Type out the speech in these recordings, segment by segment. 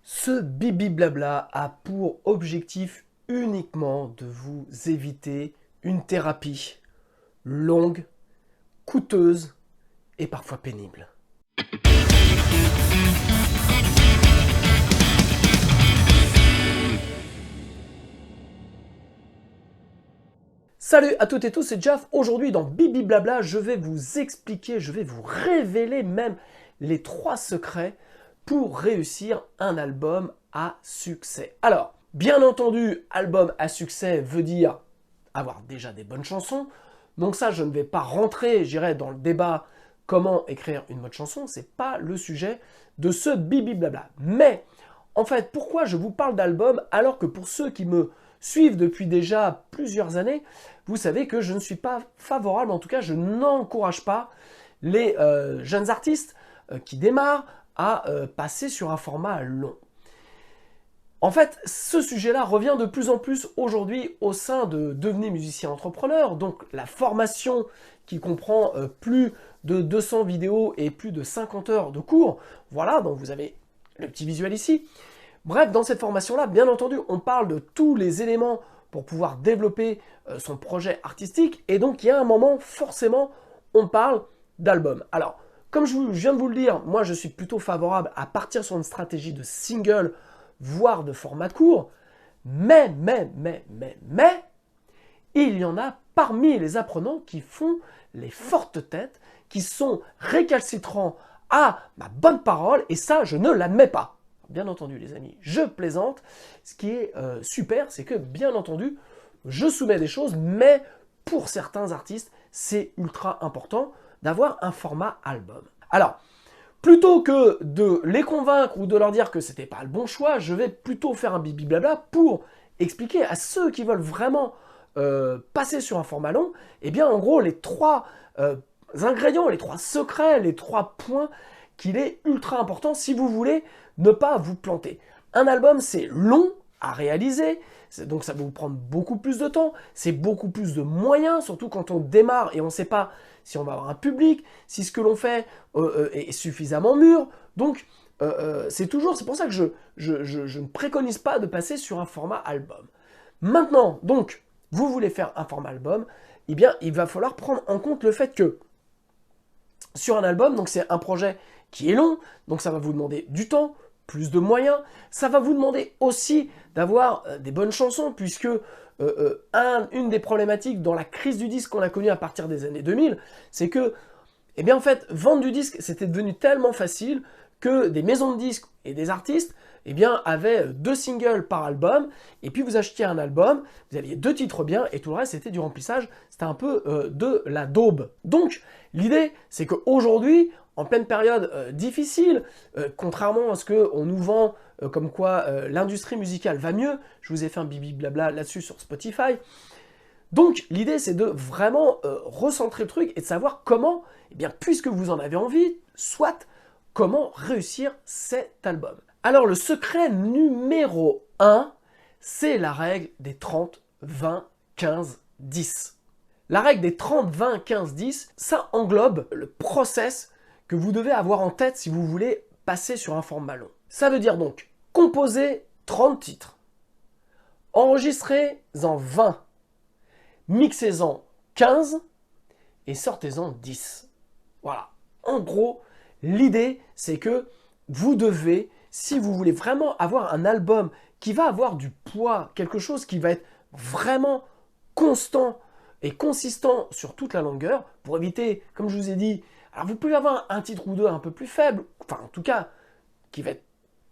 Ce bibi blabla a pour objectif uniquement de vous éviter une thérapie longue, coûteuse et parfois pénible. Salut à toutes et tous, c'est Jaf. Aujourd'hui dans Bibi Blabla, je vais vous expliquer, je vais vous révéler même les 3 secrets pour réussir un album à succès. Alors, bien entendu, album à succès veut dire avoir déjà des bonnes chansons. Donc ça, je ne vais pas rentrer, j'irai dans le débat comment écrire une bonne chanson. C'est pas le sujet de ce Bibi Blabla. Mais, en fait, pourquoi je vous parle d'album alors que pour ceux qui me suivent depuis déjà plusieurs années, vous savez que je ne suis pas favorable, en tout cas je n'encourage pas les jeunes artistes qui démarrent à passer sur un format long. En fait, ce sujet-là revient de plus en plus aujourd'hui au sein de Devenez musicien entrepreneur, donc la formation qui comprend plus de 200 vidéos et plus de 50 heures de cours. Voilà, donc vous avez le petit visuel ici. Bref, dans cette formation-là, bien entendu, on parle de tous les éléments pour pouvoir développer son projet artistique. Et donc, il y a un moment, forcément, on parle d'album. Alors, comme je viens de vous le dire, moi, je suis plutôt favorable à partir sur une stratégie de single, voire de format court. Mais, il y en a parmi les apprenants qui font les fortes têtes, qui sont récalcitrants à ma bonne parole, et ça, je ne l'admets pas. Bien entendu, les amis, je plaisante. Ce qui est super, c'est que, bien entendu, je soumets des choses, mais pour certains artistes, c'est ultra important d'avoir un format album. Alors, plutôt que de les convaincre ou de leur dire que c'était pas le bon choix, je vais plutôt faire un bibi blabla pour expliquer à ceux qui veulent vraiment passer sur un format long, eh bien, en gros, les 3 ingrédients, les 3 secrets, les 3 points qu'il est ultra important si vous voulez ne pas vous planter. Un album, c'est long à réaliser, donc ça va vous prendre beaucoup plus de temps, c'est beaucoup plus de moyens, surtout quand on démarre et on ne sait pas si on va avoir un public, si ce que l'on fait est suffisamment mûr. Donc, c'est pour ça que je ne préconise pas de passer sur un format album. Maintenant, donc, vous voulez faire un format album, eh bien, il va falloir prendre en compte le fait que sur un album, donc c'est un projet qui est long, donc ça va vous demander du temps, plus de moyens, ça va vous demander aussi d'avoir des bonnes chansons, puisque une des problématiques dans la crise du disque qu'on a connue à partir des années 2000, c'est que, eh bien en fait, vendre du disque, c'était devenu tellement facile que des maisons de disques et des artistes, eh bien, avaient 2 singles par album, et puis vous achetiez un album, vous aviez 2 titres bien, et tout le reste, c'était du remplissage, c'était un peu de la daube. Donc, l'idée, c'est qu'aujourd'hui, en pleine période difficile, contrairement à ce qu'on nous vend comme quoi l'industrie musicale va mieux, je vous ai fait un bibi blabla là-dessus sur Spotify. Donc l'idée c'est de vraiment recentrer le truc et de savoir comment, eh bien puisque vous en avez envie, soit comment réussir cet album. Alors le secret numéro 1, c'est la règle des 30, 20, 15, 10. La règle des 30, 20, 15, 10, ça englobe le process que vous devez avoir en tête si vous voulez passer sur un format long. Ça veut dire donc composer 30 titres, enregistrez-en 20, mixez-en 15 et sortez-en 10. Voilà. En gros, l'idée, c'est que vous devez, si vous voulez vraiment avoir un album qui va avoir du poids, quelque chose qui va être vraiment constant et consistant sur toute la longueur, pour éviter, comme je vous ai dit, alors vous pouvez avoir un titre ou deux un peu plus faible, enfin en tout cas, qui va être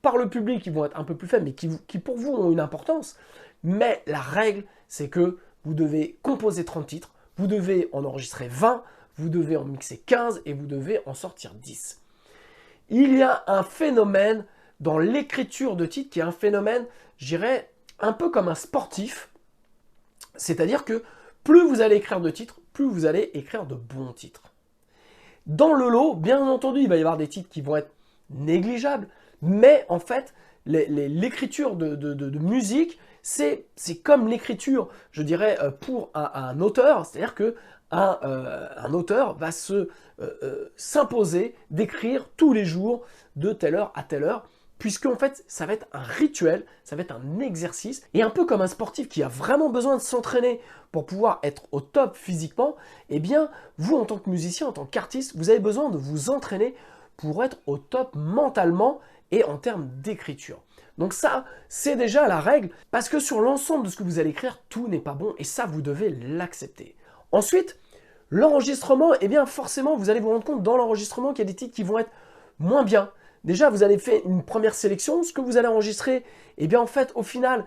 par le public, qui vont être un peu plus faibles, mais qui pour vous ont une importance. Mais la règle, c'est que vous devez composer 30 titres, vous devez en enregistrer 20, vous devez en mixer 15 et vous devez en sortir 10. Il y a un phénomène dans l'écriture de titres qui est un phénomène, je dirais, un peu comme un sportif. C'est-à-dire que plus vous allez écrire de titres, plus vous allez écrire de bons titres. Dans le lot, bien entendu, il va y avoir des titres qui vont être négligeables, mais en fait, l'écriture de musique, c'est comme l'écriture, je dirais, pour un auteur, c'est-à-dire que un auteur va s'imposer d'écrire tous les jours de telle heure à telle heure, puisque en fait, ça va être un rituel, ça va être un exercice, et un peu comme un sportif qui a vraiment besoin de s'entraîner pour pouvoir être au top physiquement, eh bien, vous en tant que musicien, en tant qu'artiste, vous avez besoin de vous entraîner pour être au top mentalement et en termes d'écriture. Donc ça, c'est déjà la règle, parce que sur l'ensemble de ce que vous allez écrire, tout n'est pas bon, et ça, vous devez l'accepter. Ensuite, l'enregistrement, eh bien forcément, vous allez vous rendre compte dans l'enregistrement qu'il y a des titres qui vont être moins bien. Déjà, vous allez faire une première sélection, ce que vous allez enregistrer, eh bien en fait, au final,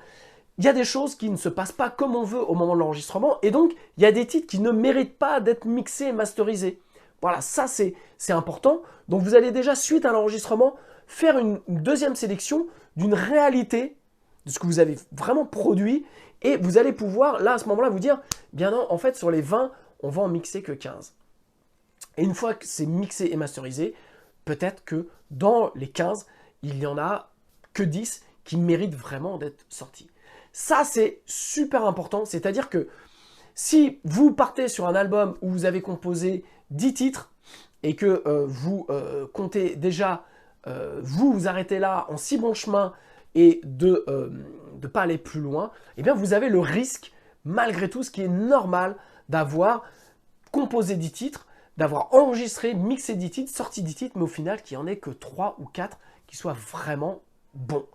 il y a des choses qui ne se passent pas comme on veut au moment de l'enregistrement, et donc, il y a des titres qui ne méritent pas d'être mixés et masterisés. Voilà, ça c'est important. Donc vous allez déjà, suite à l'enregistrement, faire une deuxième sélection d'une réalité de ce que vous avez vraiment produit, et vous allez pouvoir, là, à ce moment-là, vous dire, bien non, en fait, sur les 20, on va en mixer que 15. Et une fois que c'est mixé et masterisé, peut-être que dans les 15, il n'y en a que 10 qui méritent vraiment d'être sortis. Ça, c'est super important, c'est-à-dire que si vous partez sur un album où vous avez composé 10 titres et que vous comptez déjà vous arrêter là en si bon chemin et de ne pas aller plus loin, eh bien vous avez le risque, malgré tout, ce qui est normal, d'avoir composé 10 titres, d'avoir enregistré, mixé 10 titres, sorti 10 titres, mais au final, qu'il n'y en ait que 3 ou 4 qui soient vraiment bons.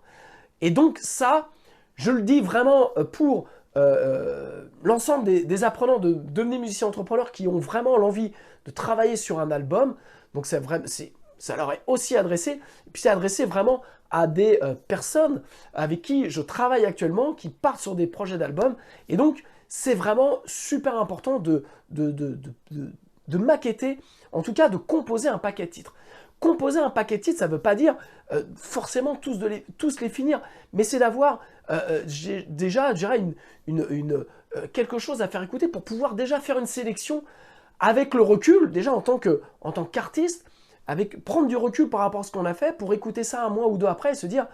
Et donc ça, je le dis vraiment pour l'ensemble des apprenants de devenir musiciens entrepreneurs qui ont vraiment l'envie de travailler sur un album. Donc ça leur est aussi adressé, et puis c'est adressé vraiment à des personnes avec qui je travaille actuellement, qui partent sur des projets d'albums. Et donc, c'est vraiment super important de maqueter, en tout cas de composer un paquet de titres. Composer un paquet de titres, ça ne veut pas dire forcément tous les finir, mais c'est d'avoir déjà, je dirais, quelque chose à faire écouter pour pouvoir déjà faire une sélection avec le recul, déjà en tant qu'artiste, prendre du recul par rapport à ce qu'on a fait, pour écouter ça un mois ou deux après et se dire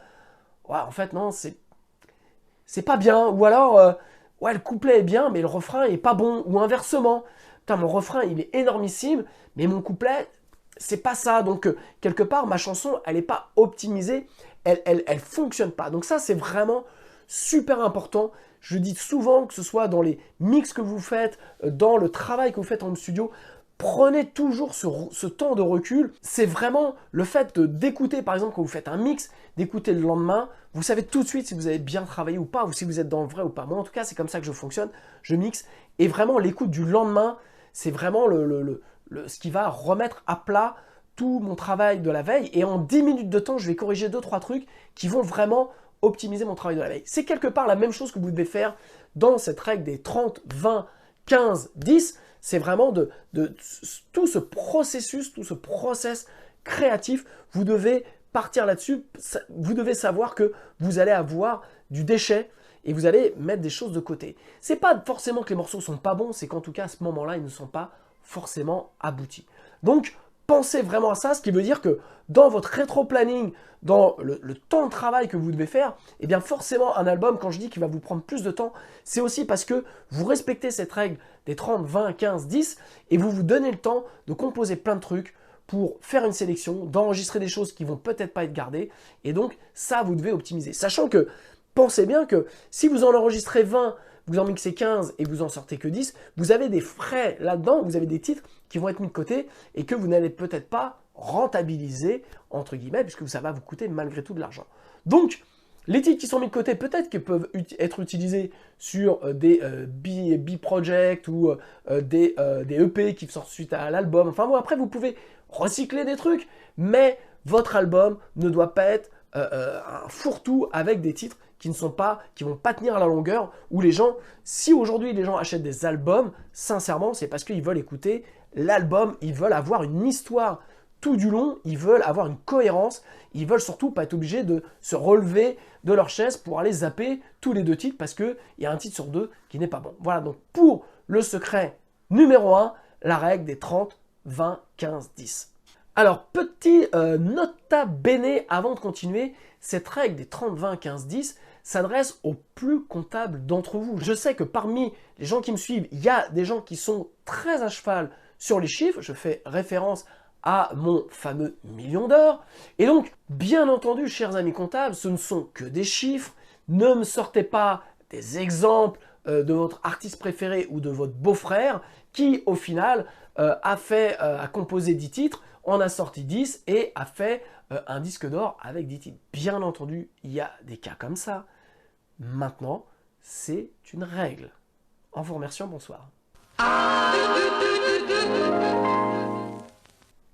ouais, en fait non, c'est pas bien, ou alors ouais, le couplet est bien mais le refrain est pas bon, ou inversement, putain, mon refrain il est énormissime mais mon couplet c'est pas ça, donc quelque part ma chanson elle est pas optimisée, elle fonctionne pas. Donc ça c'est vraiment super important. Je dis souvent, que ce soit dans les mix que vous faites, dans le travail que vous faites en studio, prenez toujours ce temps de recul. C'est vraiment le fait d'écouter, par exemple, quand vous faites un mix, d'écouter le lendemain. Vous savez tout de suite si vous avez bien travaillé ou pas, ou si vous êtes dans le vrai ou pas. Moi, en tout cas, c'est comme ça que je fonctionne. Je mixe. Et vraiment, l'écoute du lendemain, c'est vraiment ce qui va remettre à plat tout mon travail de la veille. Et en 10 minutes de temps, je vais corriger 2-3 trucs qui vont vraiment optimiser mon travail de la veille. C'est quelque part la même chose que vous devez faire dans cette règle des 30, 20, 15, 10. C'est vraiment tout ce processus, tout ce process créatif. Vous devez partir là-dessus. Vous devez savoir que vous allez avoir du déchet et vous allez mettre des choses de côté. C'est pas forcément que les morceaux sont pas bons, c'est qu'en tout cas à ce moment-là, ils ne sont pas forcément aboutis. Donc, pensez vraiment à ça, ce qui veut dire que dans votre rétro-planning, dans le temps de travail que vous devez faire, eh bien forcément un album, quand je dis qu'il va vous prendre plus de temps, c'est aussi parce que vous respectez cette règle des 30, 20, 15, 10 et vous vous donnez le temps de composer plein de trucs pour faire une sélection, d'enregistrer des choses qui vont peut-être pas être gardées, et donc ça vous devez optimiser. Sachant que, pensez bien que si vous en enregistrez 20, vous en mixez 15 et vous en sortez que 10, vous avez des frais là-dedans, vous avez des titres qui vont être mis de côté et que vous n'allez peut-être pas rentabiliser, entre guillemets, puisque ça va vous coûter malgré tout de l'argent. Donc, les titres qui sont mis de côté, peut-être qu'ils peuvent être utilisés sur des B-projects ou des EP qui sortent suite à l'album. Enfin bon, après, vous pouvez recycler des trucs, mais votre album ne doit pas être un fourre-tout avec des titres qui vont pas tenir à la longueur, où les gens, si aujourd'hui les gens achètent des albums, sincèrement, c'est parce qu'ils veulent écouter l'album, ils veulent avoir une histoire tout du long, ils veulent avoir une cohérence, ils veulent surtout pas être obligés de se relever de leur chaise pour aller zapper tous les 2 titres parce qu'il y a un titre sur 2 qui n'est pas bon. Voilà, donc pour le secret numéro 1, la règle des 30, 20, 15, 10. Alors, petit nota bene avant de continuer, cette règle des 30, 20, 15, 10 s'adresse aux plus comptables d'entre vous. Je sais que parmi les gens qui me suivent, il y a des gens qui sont très à cheval sur les chiffres. Je fais référence à mon fameux million d'heures. Et donc, bien entendu, chers amis comptables, ce ne sont que des chiffres. Ne me sortez pas des exemples de votre artiste préféré ou de votre beau-frère qui, au final, a composé 10 titres, en a sorti 10 et a fait un disque d'or avec 10 titres. Bien entendu, il y a des cas comme ça. Maintenant, c'est une règle. En vous remerciant, bonsoir.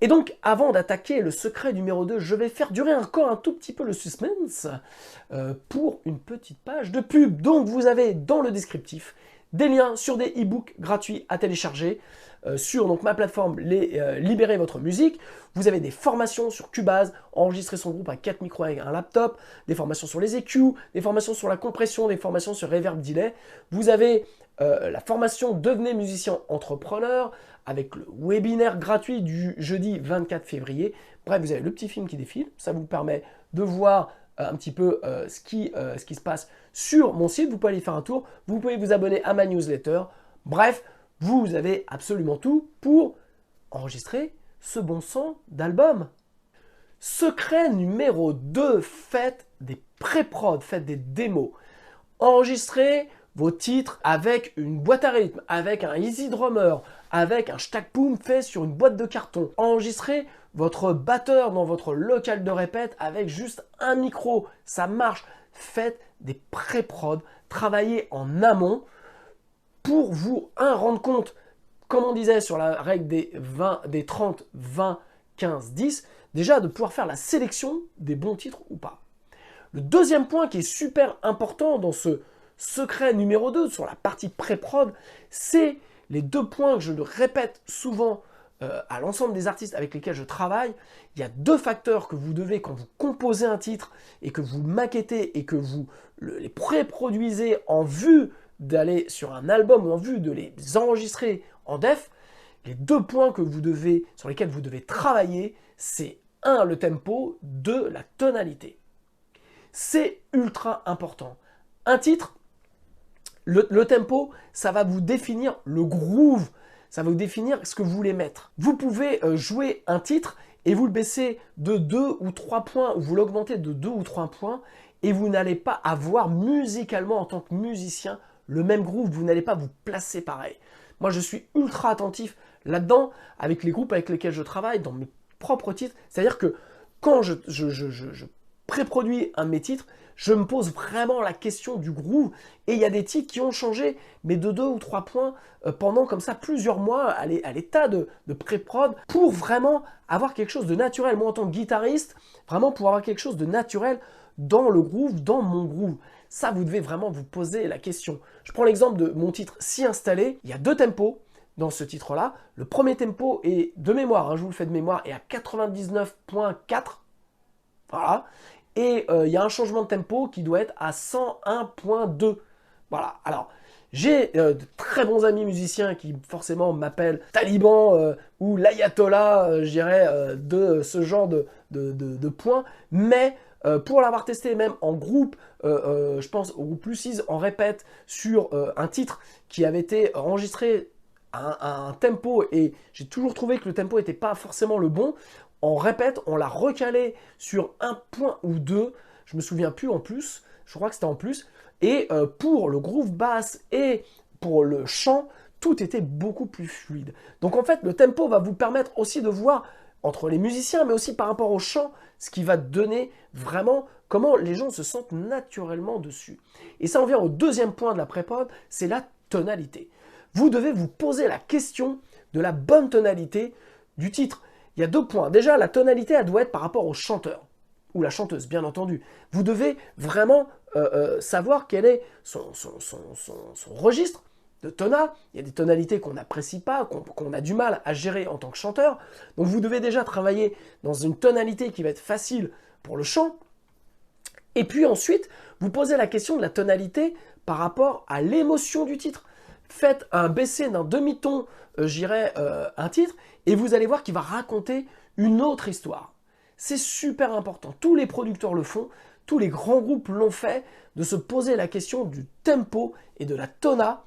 Et donc, avant d'attaquer le secret numéro 2, je vais faire durer encore un tout petit peu le suspense pour une petite page de pub. Donc, vous avez dans le descriptif des liens sur des e-books gratuits à télécharger sur donc, ma plateforme Libérez votre musique. Vous avez des formations sur Cubase, enregistrer son groupe à 4 micros avec un laptop, des formations sur les EQ, des formations sur la compression, des formations sur Reverb Delay. Vous avez la formation Devenez musicien entrepreneur avec le webinaire gratuit du jeudi 24 février. Bref, vous avez le petit film qui défile. Ça vous permet de voir un petit peu ce qui se passe sur mon site. Vous pouvez aller faire un tour. Vous pouvez vous abonner à ma newsletter. Bref, vous avez absolument tout pour enregistrer ce bon son d'album. Secret numéro 2, faites des pré-prod, faites des démos. Enregistrez vos titres avec une boîte à rythme, avec un Easy Drummer, avec un Stackpoom fait sur une boîte de carton. Enregistrez votre batteur dans votre local de répète avec juste un micro. Ça marche. Faites des pré-prod, travaillez en amont pour vous rendre compte, comme on disait sur la règle des 30, 20, 15, 10, déjà de pouvoir faire la sélection des bons titres ou pas. Le deuxième point qui est super important dans ce secret numéro 2 sur la partie pré-prod, c'est les 2 points que je le répète souvent à l'ensemble des artistes avec lesquels je travaille. Il y a 2 facteurs que vous devez, quand vous composez un titre et que vous maquettez et que vous les pré-produisez en vue d'aller sur un album ou en vue de les enregistrer en def, les 2 points sur lesquels vous devez travailler, c'est 1, le tempo, 2, la tonalité. C'est ultra important. Un titre, le tempo, ça va vous définir le groove, ça va vous définir ce que vous voulez mettre. Vous pouvez jouer un titre et vous le baissez de 2 ou 3 points, ou vous l'augmentez de 2 ou 3 points, et vous n'allez pas avoir musicalement en tant que musicien le même groove, vous n'allez pas vous placer pareil. Moi, je suis ultra attentif là-dedans, avec les groupes avec lesquels je travaille, dans mes propres titres. C'est-à-dire que quand je pré-produis un de mes titres, je me pose vraiment la question du groove. Et il y a des titres qui ont changé, mais de 2 ou 3 points pendant comme ça plusieurs mois à l'état de pré-prod pour vraiment avoir quelque chose de naturel. Moi, en tant que guitariste, vraiment pour avoir quelque chose de naturel dans le groove, dans mon groove. Ça, vous devez vraiment vous poser la question. Je prends l'exemple de mon titre Si installé. Il y a 2 tempos dans ce titre-là. Le premier tempo est de mémoire, je vous le fais de mémoire, est à 99.4. Voilà. Et il y a un changement de tempo qui doit être à 101.2. Voilà. Alors, j'ai de très bons amis musiciens qui forcément m'appellent Taliban ou l'Ayatollah, je dirais, de ce genre de points. Mais pour l'avoir testé même en groupe, je pense au groupe Lucis en répète sur un titre qui avait été enregistré à un tempo et j'ai toujours trouvé que le tempo n'était pas forcément le bon. En répète, on l'a recalé sur un point ou 2, je me souviens plus en plus, je crois que c'était en plus, et pour le groove bass et pour le chant, tout était beaucoup plus fluide. Donc en fait, le tempo va vous permettre aussi de voir entre les musiciens, mais aussi par rapport au chant, ce qui va donner vraiment comment les gens se sentent naturellement dessus. Et ça en vient au deuxième point de la pré-prod, c'est la tonalité. Vous devez vous poser la question de la bonne tonalité du titre. Il y a 2 points. Déjà, la tonalité, elle doit être par rapport au chanteur ou la chanteuse, bien entendu. Vous devez vraiment savoir quel est son registre de tona. Il y a des tonalités qu'on n'apprécie pas, qu'on a du mal à gérer en tant que chanteur. Donc vous devez déjà travailler dans une tonalité qui va être facile pour le chant. Et puis ensuite, vous posez la question de la tonalité par rapport à l'émotion du titre. Faites un baissé d'un demi-ton, j'irais, un titre, et vous allez voir qu'il va raconter une autre histoire. C'est super important. Tous les producteurs le font, tous les grands groupes l'ont fait, de se poser la question du tempo et de la tona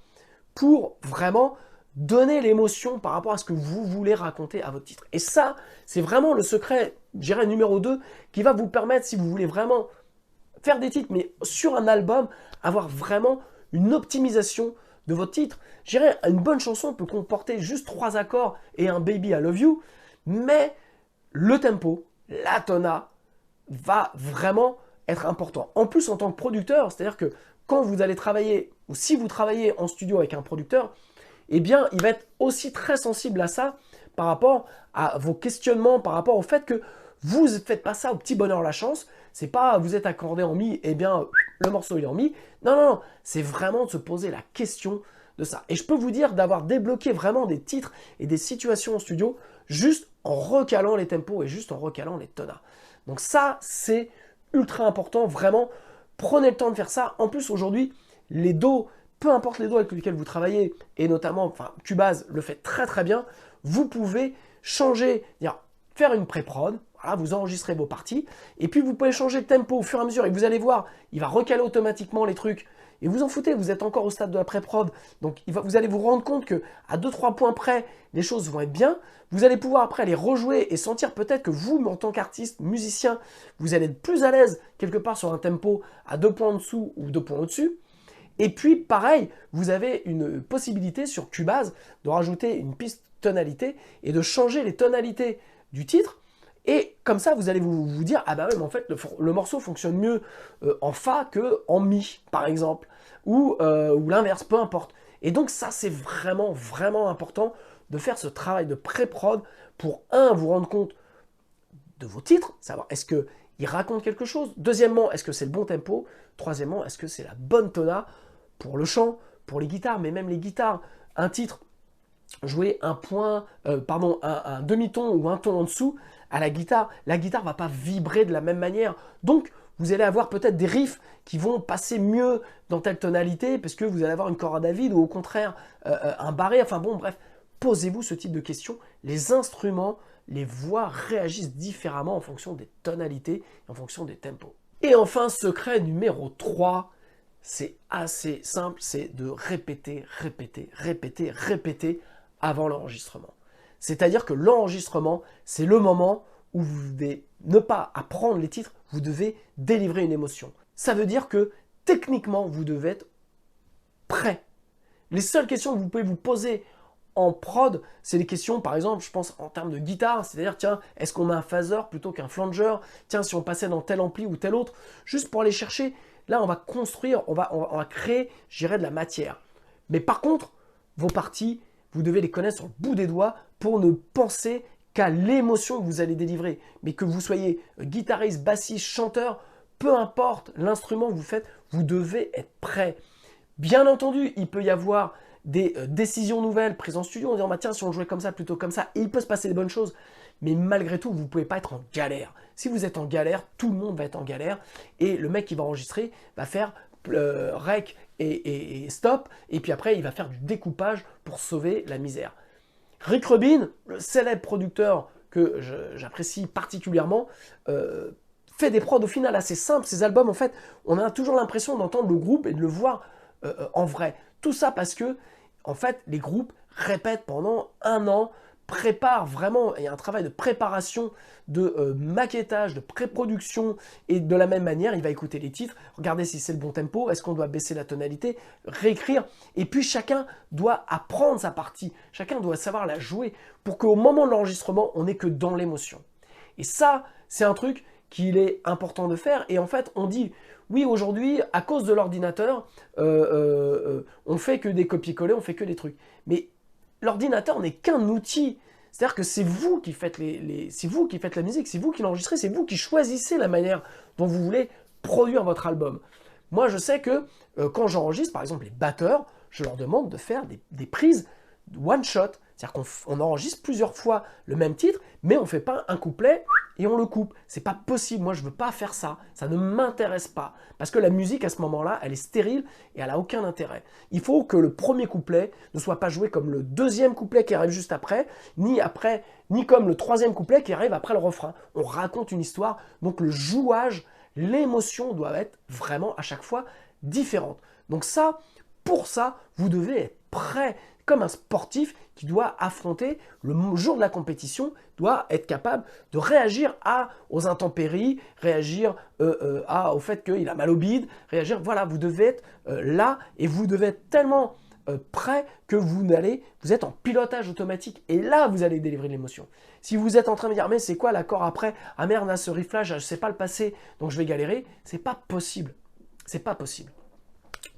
pour vraiment donner l'émotion par rapport à ce que vous voulez raconter à votre titre. Et ça, c'est vraiment le secret, je dirais numéro 2, qui va vous permettre, si vous voulez vraiment faire des titres, mais sur un album, avoir vraiment une optimisation de votre titre. Je dirais, une bonne chanson peut comporter juste 3 accords et un Baby I Love You, mais le tempo, la tona, va vraiment être important. En plus, en tant que producteur, c'est-à-dire que quand vous allez travailler, ou si vous travaillez en studio avec un producteur, eh bien, il va être aussi très sensible à ça par rapport à vos questionnements, par rapport au fait que vous ne faites pas ça au petit bonheur la chance. C'est pas vous êtes accordé en mi, eh bien, le morceau il est en mi. Non, non, non. C'est vraiment de se poser la question de ça. Et je peux vous dire d'avoir débloqué vraiment des titres et des situations en studio juste en recalant les tempos et juste en recalant les tonas. Donc ça, c'est ultra important. Vraiment, prenez le temps de faire ça. En plus, aujourd'hui, les dos, peu importe les dos avec lesquels vous travaillez, et notamment, enfin, Cubase le fait très très bien, vous pouvez changer, faire une pré-prod, voilà, vous enregistrez vos parties, et puis vous pouvez changer le tempo au fur et à mesure, et vous allez voir, il va recaler automatiquement les trucs, et vous en foutez, vous êtes encore au stade de la pré-prod, donc vous allez vous rendre compte que à 2-3 points près, les choses vont être bien, vous allez pouvoir après les rejouer et sentir peut-être que vous, en tant qu'artiste, musicien, vous allez être plus à l'aise quelque part sur un tempo à 2 points en dessous ou 2 points au-dessus. Et puis, pareil, vous avez une possibilité sur Cubase de rajouter une piste tonalité et de changer les tonalités du titre. Et comme ça, vous allez vous dire, ah bah ouais, mais en fait, le morceau fonctionne mieux en Fa que en Mi, par exemple, ou l'inverse, peu importe. Et donc ça, c'est vraiment, vraiment important de faire ce travail de pré-prod pour, vous rendre compte de vos titres, savoir est-ce qu'ils racontent quelque chose. Deuxièmement, est-ce que c'est le bon tempo. Troisièmement, est-ce que c'est la bonne tona pour le chant, pour les guitares, mais même les guitares. Un titre, jouer un demi-ton ou un ton en dessous à la guitare va pas vibrer de la même manière. Donc, vous allez avoir peut-être des riffs qui vont passer mieux dans telle tonalité parce que vous allez avoir une corde à vide ou au contraire un barré. Enfin bon, bref, posez-vous ce type de questions. Les instruments, les voix réagissent différemment en fonction des tonalités, en fonction des tempos. Et enfin, secret numéro 3, c'est assez simple, c'est de répéter, répéter, répéter, répéter avant l'enregistrement. C'est-à-dire que l'enregistrement, c'est le moment où vous devez ne pas apprendre les titres, vous devez délivrer une émotion. Ça veut dire que techniquement, vous devez être prêt. Les seules questions que vous pouvez vous poser en prod, c'est les questions, par exemple, je pense en termes de guitare, c'est-à-dire, tiens, est-ce qu'on met un phaser plutôt qu'un flanger? Tiens, si on passait dans tel ampli ou tel autre, juste pour aller chercher, là, on va construire, on va créer, je dirais, de la matière. Mais par contre, vos parties, vous devez les connaître sur le bout des doigts pour ne penser qu'à l'émotion que vous allez délivrer. Mais que vous soyez guitariste, bassiste, chanteur, peu importe l'instrument que vous faites, vous devez être prêt. Bien entendu, il peut y avoir des décisions nouvelles prises en studio en disant bah, tiens, si on jouait comme ça plutôt comme ça, et il peut se passer des bonnes choses. Mais malgré tout, vous ne pouvez pas être en galère. Si vous êtes en galère, tout le monde va être en galère. Et le mec qui va enregistrer va faire rec et stop. Et puis après, il va faire du découpage pour sauver la misère. Rick Rubin, le célèbre producteur que j'apprécie particulièrement, fait des prods au final assez simples. Ces albums, en fait, on a toujours l'impression d'entendre le groupe et de le voir en vrai. Tout ça parce que, en fait, les groupes répètent pendant 1 an, préparent vraiment, il y a un travail de préparation, de maquettage, de pré-production, et de la même manière, il va écouter les titres, regarder si c'est le bon tempo, est-ce qu'on doit baisser la tonalité, réécrire, et puis chacun doit apprendre sa partie, chacun doit savoir la jouer, pour qu'au moment de l'enregistrement, on n'est que dans l'émotion. Et ça, c'est un truc qu'il est important de faire, et en fait, on dit, oui, aujourd'hui, à cause de l'ordinateur, on fait que des copier-coller, on fait que des trucs. Mais l'ordinateur n'est qu'un outil. C'est-à-dire que c'est vous qui faites c'est vous qui faites la musique, c'est vous qui l'enregistrez, c'est vous qui choisissez la manière dont vous voulez produire votre album. Moi, je sais que quand j'enregistre, par exemple, les batteurs, je leur demande de faire des prises one shot. C'est-à-dire qu'on enregistre plusieurs fois le même titre, mais on ne fait pas un couplet et on le coupe. C'est pas possible. Moi, je ne veux pas faire ça. Ça ne m'intéresse pas. Parce que la musique, à ce moment-là, elle est stérile et elle n'a aucun intérêt. Il faut que le premier couplet ne soit pas joué comme le deuxième couplet qui arrive juste après, ni comme le troisième couplet qui arrive après le refrain. On raconte une histoire. Donc, le jouage, l'émotion doit être vraiment à chaque fois différente. Donc ça, pour ça, vous devez être prêt. comme un sportif qui doit affronter le jour de la compétition, doit être capable de réagir aux intempéries, réagir au fait qu'il a mal au bide, réagir, voilà, vous devez être là et vous devez être tellement prêt que vous êtes en pilotage automatique et là vous allez délivrer l'émotion. Si vous êtes en train de dire mais c'est quoi l'accord après, ah merde, là, ce rifflage, je ne sais pas le passer donc je vais galérer, c'est pas possible. C'est pas possible.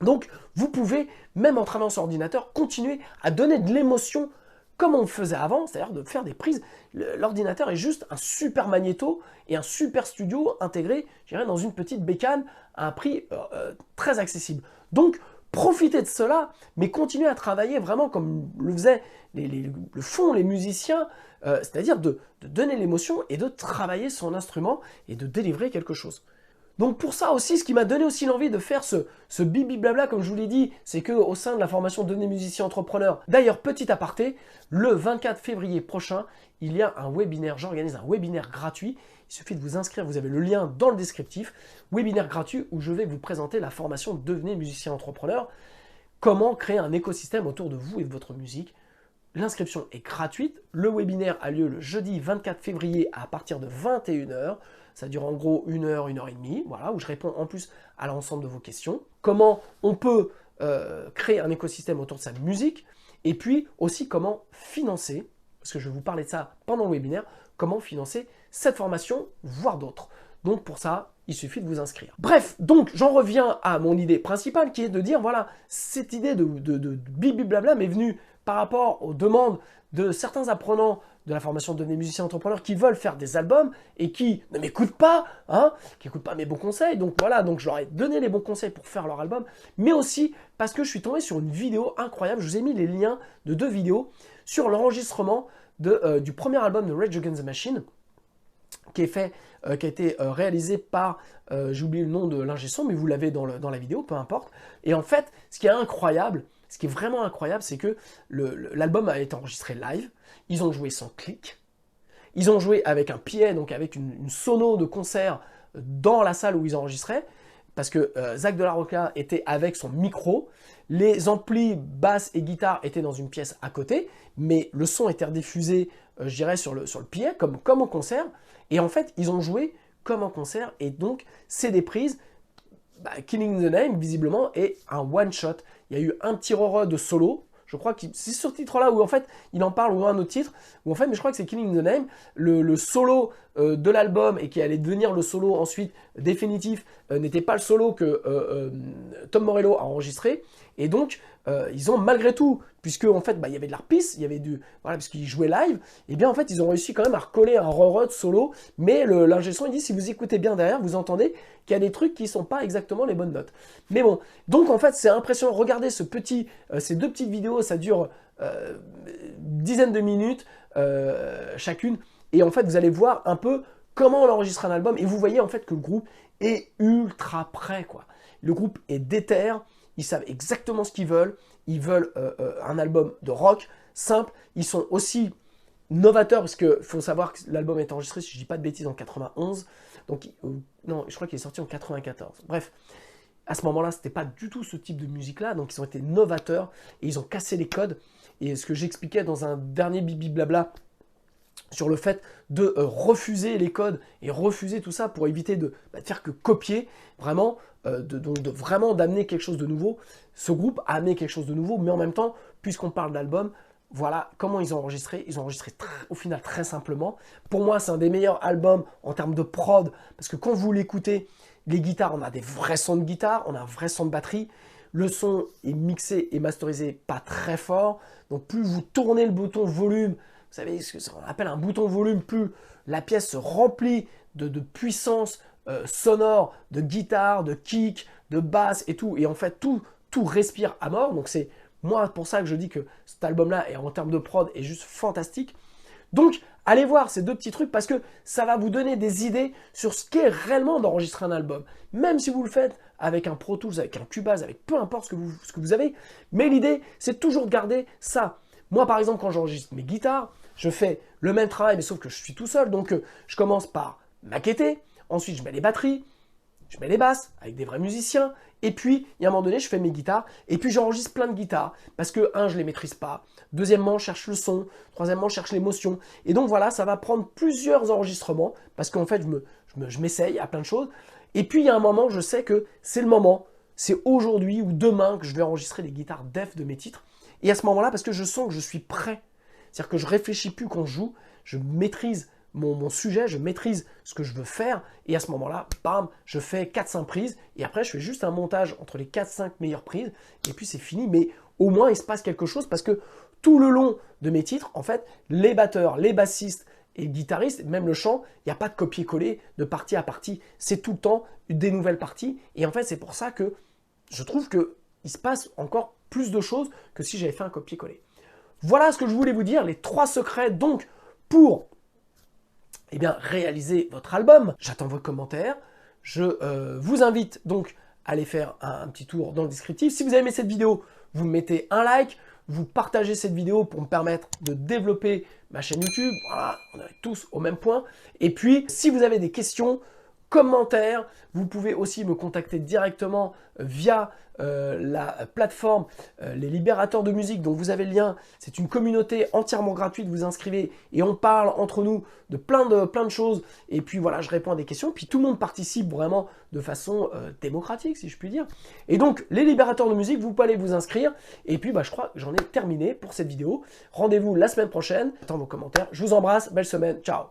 Donc vous pouvez, même en travaillant sur ordinateur, continuer à donner de l'émotion comme on le faisait avant, c'est-à-dire de faire des prises. L'ordinateur est juste un super magnéto et un super studio intégré, je dirais, dans une petite bécane à un prix très accessible. Donc profitez de cela, mais continuez à travailler vraiment comme le faisaient le font les musiciens, c'est-à-dire de donner l'émotion et de travailler son instrument et de délivrer quelque chose. Donc pour ça aussi, ce qui m'a donné aussi l'envie de faire ce bibi blabla, comme je vous l'ai dit, c'est qu'au sein de la formation Devenez musicien entrepreneur, d'ailleurs petit aparté, le 24 février prochain, il y a un webinaire, j'organise un webinaire gratuit, il suffit de vous inscrire, vous avez le lien dans le descriptif, webinaire gratuit où je vais vous présenter la formation Devenez musicien entrepreneur, comment créer un écosystème autour de vous et de votre musique. L'inscription est gratuite, le webinaire a lieu le jeudi 24 février à partir de 21 h. Ça dure en gros 1 heure, 1 heure et demie, voilà, où je réponds en plus à l'ensemble de vos questions. Comment on peut créer un écosystème autour de sa musique, et puis aussi comment financer, parce que je vais vous parler de ça pendant le webinaire, comment financer cette formation, voire d'autres. Donc pour ça, il suffit de vous inscrire. Bref, donc j'en reviens à mon idée principale qui est de dire, voilà, cette idée de bibi blabla m'est venue par rapport aux demandes de certains apprenants de la formation Devenez musicien entrepreneur qui veulent faire des albums et qui ne m'écoutent pas, hein, qui n'écoutent pas mes bons conseils. Donc voilà, donc je leur ai donné les bons conseils pour faire leur album, mais aussi parce que je suis tombé sur une vidéo incroyable. Je vous ai mis les liens de 2 vidéos sur l'enregistrement du premier album de Rage Against the Machine, qui a été réalisé par, j'ai oublié le nom de l'ingé son, mais vous l'avez dans la vidéo, peu importe. Et en fait, ce qui est incroyable, ce qui est vraiment incroyable, c'est que l'album a été enregistré live, ils ont joué sans clic, ils ont joué avec un PA, donc avec une sono de concert dans la salle où ils enregistraient, parce que Zach de la Rocha était avec son micro, les amplis, basse et guitare étaient dans une pièce à côté, mais le son était rediffusé, je dirais, sur le PA, comme en concert, et en fait, ils ont joué comme en concert, et donc, c'est des prises. Killing the Name, visiblement, est un one-shot. Il y a eu un petit re de solo, je crois que c'est sur ce titre-là où en fait il en parle, ou un autre titre, où en fait, mais je crois que c'est Killing the Name, le solo de l'album et qui allait devenir le solo ensuite définitif, n'était pas le solo que Tom Morello a enregistré, et donc ils ont malgré tout, puisque en fait il y avait de l'harpiste, il y avait voilà, puisqu'ils jouaient live, et bien en fait ils ont réussi quand même à recoller un re de solo, mais l'ingé son il dit si vous écoutez bien derrière, vous entendez qu'il y a des trucs qui ne sont pas exactement les bonnes notes. Mais bon, donc en fait c'est impressionnant, regardez ces 2 petites vidéos, ça dure dizaines de minutes chacune, et en fait vous allez voir un peu comment on enregistre un album, et vous voyez en fait que le groupe est ultra prêt, quoi. Le groupe est déter, ils savent exactement ce qu'ils veulent un album de rock simple, ils sont aussi novateurs, parce qu'il faut savoir que l'album est enregistré, si je ne dis pas de bêtises, en 91, donc non, je crois qu'il est sorti en 94, bref. À ce moment-là, ce n'était pas du tout ce type de musique-là, donc ils ont été novateurs, et ils ont cassé les codes, et ce que j'expliquais dans un dernier bibi blabla, sur le fait de refuser les codes et refuser tout ça pour éviter de faire que copier, vraiment, vraiment d'amener quelque chose de nouveau. Ce groupe a amené quelque chose de nouveau, mais en même temps, puisqu'on parle d'album, voilà comment ils ont enregistré. Ils ont enregistré au final très simplement. Pour moi, c'est un des meilleurs albums en termes de prod, parce que quand vous l'écoutez, les guitares, on a des vrais sons de guitare, on a un vrai son de batterie. Le son est mixé et masterisé pas très fort, donc plus vous tournez le bouton volume, vous savez ce qu'on appelle un bouton volume, plus la pièce se remplit de puissance sonore, de guitare, de kick, de basse et tout. Et en fait, tout respire à mort. Donc c'est moi pour ça que je dis que cet album-là, en termes de prod, est juste fantastique. Donc, allez voir ces 2 petits trucs parce que ça va vous donner des idées sur ce qu'est réellement d'enregistrer un album. Même si vous le faites avec un Pro Tools, avec un Cubase, avec peu importe ce que vous avez. Mais l'idée, c'est toujours de garder ça. Moi, par exemple, quand j'enregistre mes guitares, je fais le même travail, mais sauf que je suis tout seul. Donc, je commence par maqueter. Ensuite, je mets les batteries. je mets les basses avec des vrais musiciens. Et puis, il y a un moment donné, je fais mes guitares. Et puis, j'enregistre plein de guitares. Parce que, un, je les maîtrise pas. Deuxièmement, je cherche le son. Troisièmement, je cherche l'émotion. Et donc, voilà, ça va prendre plusieurs enregistrements. Parce qu'en fait, je m'essaye à plein de choses. Et puis, il y a un moment, je sais que c'est le moment. C'est aujourd'hui ou demain que je vais enregistrer les guitares def de mes titres. Et à ce moment-là, parce que je sens que je suis prêt. C'est-à-dire que je réfléchis plus quand je joue. Je maîtrise mon sujet, je maîtrise ce que je veux faire, et à ce moment-là, bam, je fais 4-5 prises, et après je fais juste un montage entre les 4-5 meilleures prises, et puis c'est fini, mais au moins il se passe quelque chose, parce que tout le long de mes titres, en fait, les batteurs, les bassistes et le guitariste, même le chant, il n'y a pas de copier-coller de partie à partie, c'est tout le temps des nouvelles parties, et en fait c'est pour ça que je trouve qu'il se passe encore plus de choses que si j'avais fait un copier-coller. Voilà ce que je voulais vous dire, les 3 secrets donc pour réaliser votre album. J'attends vos commentaires. Je vous invite donc à aller faire un petit tour dans le descriptif. Si vous avez aimé cette vidéo, vous mettez un like, vous partagez cette vidéo pour me permettre de développer ma chaîne YouTube. Voilà, on est tous au même point. Et puis, si vous avez des questions, commentaires, vous pouvez aussi me contacter directement via la plateforme Les Libérateurs de Musique, dont vous avez le lien. C'est une communauté entièrement gratuite, vous inscrivez et on parle entre nous de plein de choses. Et puis voilà, je réponds à des questions. Puis tout le monde participe vraiment de façon démocratique, si je puis dire. Et donc, Les Libérateurs de Musique, vous pouvez aller vous inscrire. Et puis, je crois que j'en ai terminé pour cette vidéo. Rendez-vous la semaine prochaine. J'attends vos commentaires. Je vous embrasse. Belle semaine. Ciao.